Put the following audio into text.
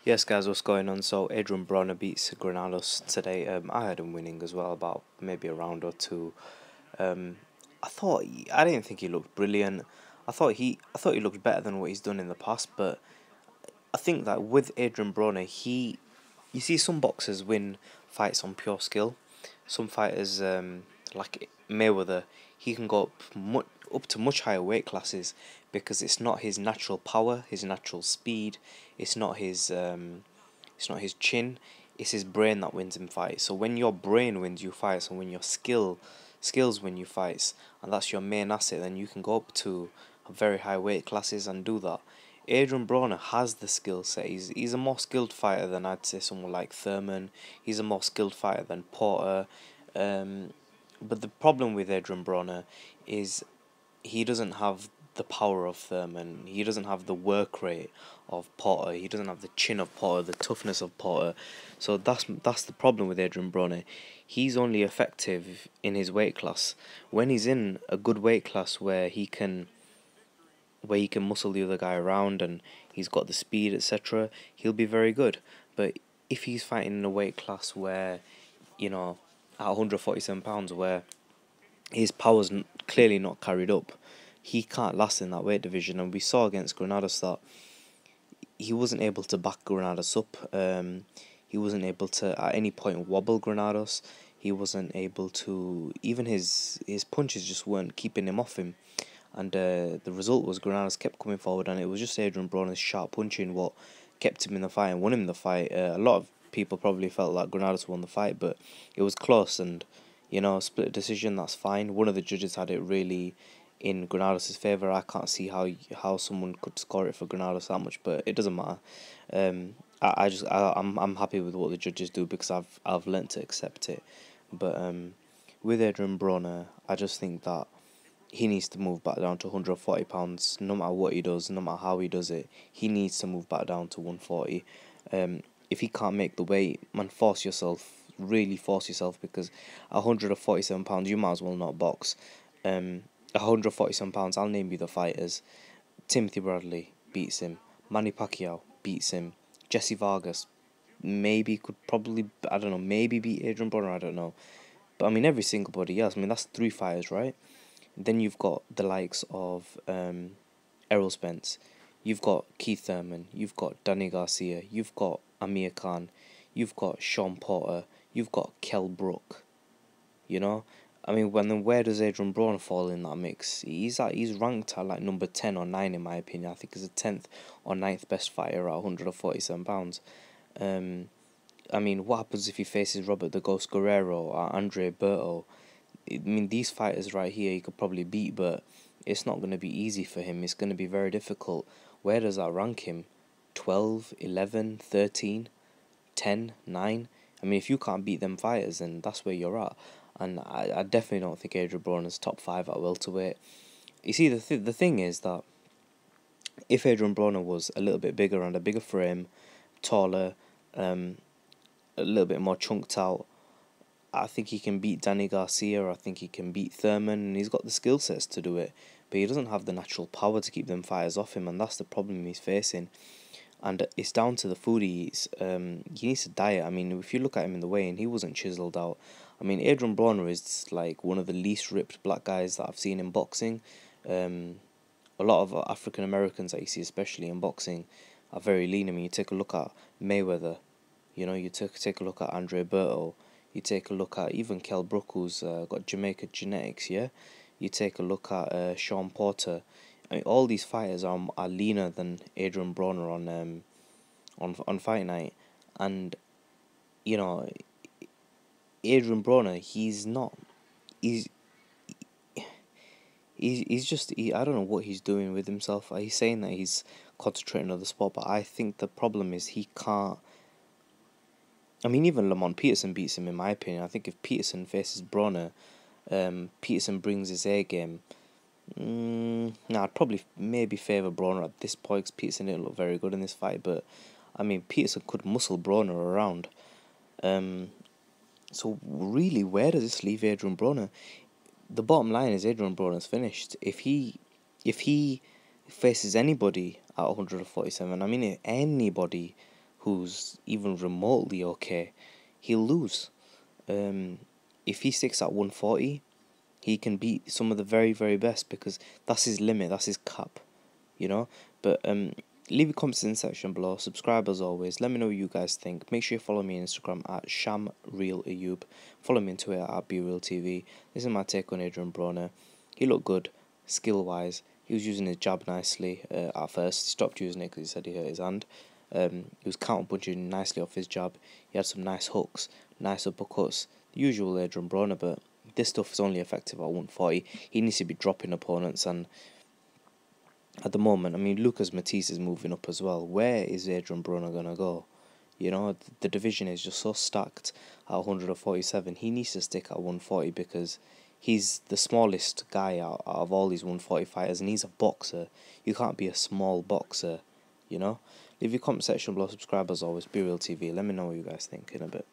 Yes, guys, what's going on? So, Adrian Broner beats Granados today. I had him winning as well, about maybe a round or two. Um, I didn't think he looked brilliant. I thought he looked better than what he's done in the past. But I think that with Adrian Broner, you see some boxers win fights on pure skill. Some fighters, like Mayweather, he can go up to much higher weight classes because it's not his natural power, his natural speed. It's not his chin. It's his brain that wins him fights. So when your brain wins you fights, and when your skills win you fights, and that's your main asset, then you can go up to very high weight classes and do that. Adrian Broner has the skill set. He's a more skilled fighter than I'd say someone like Thurman. He's a more skilled fighter than Porter. Um, but the problem with Adrian Broner is he doesn't have the power of Thurman. He doesn't have the work rate of Porter. He doesn't have the chin of Porter, the toughness of Porter. So that's the problem with Adrian Broner. He's only effective in his weight class. When he's in a good weight class where he can muscle the other guy around and he's got the speed, etc., he'll be very good. But if he's fighting in a weight class where, you know, at 147 pounds, where his power's clearly not carried up, he can't last in that weight division. And we saw against Granados that he wasn't able to back Granados up. He wasn't able to at any point wobble Granados. He wasn't able to, even his punches just weren't keeping him off him. And the result was Granados kept coming forward, and it was just Adrian Broner's sharp punching what kept him in the fight and won him the fight. A lot of people probably felt like Granados won the fight, but it was close, and split decision, that's fine. One of the judges had it really in Granados' favour. I can't see how someone could score it for Granados that much, but it doesn't matter. I'm happy with what the judges do because I've learnt to accept it. But with Adrian Broner, I just think that he needs to move back down to £140. No matter what he does, no matter how he does it, he needs to move back down to 140. If he can't make the weight, man, force yourself. Really force yourself, because at £147 you might as well not box. £147, I'll name you the fighters. Timothy Bradley beats him. Manny Pacquiao beats him. Jesse Vargas maybe could probably, I don't know, maybe beat Adrian Broner, I don't know. But I mean, every single body else, I mean, that's three fighters, right? Then you've got the likes of Errol Spence, you've got Keith Thurman, you've got Danny Garcia, you've got Amir Khan, you've got Sean Porter, you've got Kell Brook. You know, I mean, where does Adrian Broner fall in that mix? He's ranked at like number 10 or 9 in my opinion. I think he's the 10th or ninth best fighter at £147. Um, I mean, what happens if he faces Robert the Ghost Guerrero or Andre Berto? I mean, these fighters right here he could probably beat, but it's not going to be easy for him. It's going to be very difficult. Where does that rank him? 12, 11, 13, 10, 9? I mean, if you can't beat them fighters, then that's where you're at. And I definitely don't think Adrian Broner's top 5 at welterweight. You see, the thing is that if Adrian Broner was a little bit bigger and a bigger frame, taller, a little bit more chunked out, I think he can beat Danny Garcia, or I think he can beat Thurman, and he's got the skill sets to do it. But he doesn't have the natural power to keep them fighters off him, and that's the problem he's facing. And it's down to the food he eats. He needs to diet. I mean, if you look at him in the weigh-in, he wasn't chiseled out. I mean, Adrian Broner is like one of the least ripped black guys that I've seen in boxing. A lot of African Americans that you see, especially in boxing, are very lean. I mean, you take a look at Mayweather. You take a look at Andre Berto. You take a look at even Kell Brook, who's got Jamaica genetics. Yeah, you take a look at Sean Porter. I mean, all these fighters are leaner than Adrian Broner on fight night, and you know Adrian Broner, he's he's just I don't know what he's doing with himself. He's saying that he's concentrating on the sport, but I think the problem is he can't. I mean, even Lamont Peterson beats him in my opinion. I think if Peterson faces Broner, Peterson brings his A game. I'd probably maybe favour Broner at this point, because Peterson didn't look very good in this fight, but I mean, Peterson could muscle Broner around. So really, where does this leave Adrian Broner? The bottom line is Adrian Broner's finished. If he faces anybody at 147, I mean anybody who's even remotely okay, he'll lose. If he sticks at 140, he can beat some of the very, very best, because that's his limit, that's his cap, you know. But leave your comments in the section below. Subscribe as always. Let me know what you guys think. Make sure you follow me on Instagram at ShamRealAyub. Follow me on Twitter at BeRealTV. This is my take on Adrien Broner. He looked good, skill wise. He was using his jab nicely at first. He stopped using it because he said he hurt his hand. He was counter punching nicely off his jab. He had some nice hooks, nice uppercuts. The usual Adrien Broner, but this stuff is only effective at 140. He needs to be dropping opponents, and at the moment, I mean, Lucas Matisse is moving up as well. Where is Adrien Broner going to go? You know, the division is just so stacked at 147. He needs to stick at 140 because he's the smallest guy out of all these 140 fighters, and he's a boxer. You can't be a small boxer, you know? Leave your comment section below, subscribe as always, Be Real TV. Let me know what you guys think in a bit.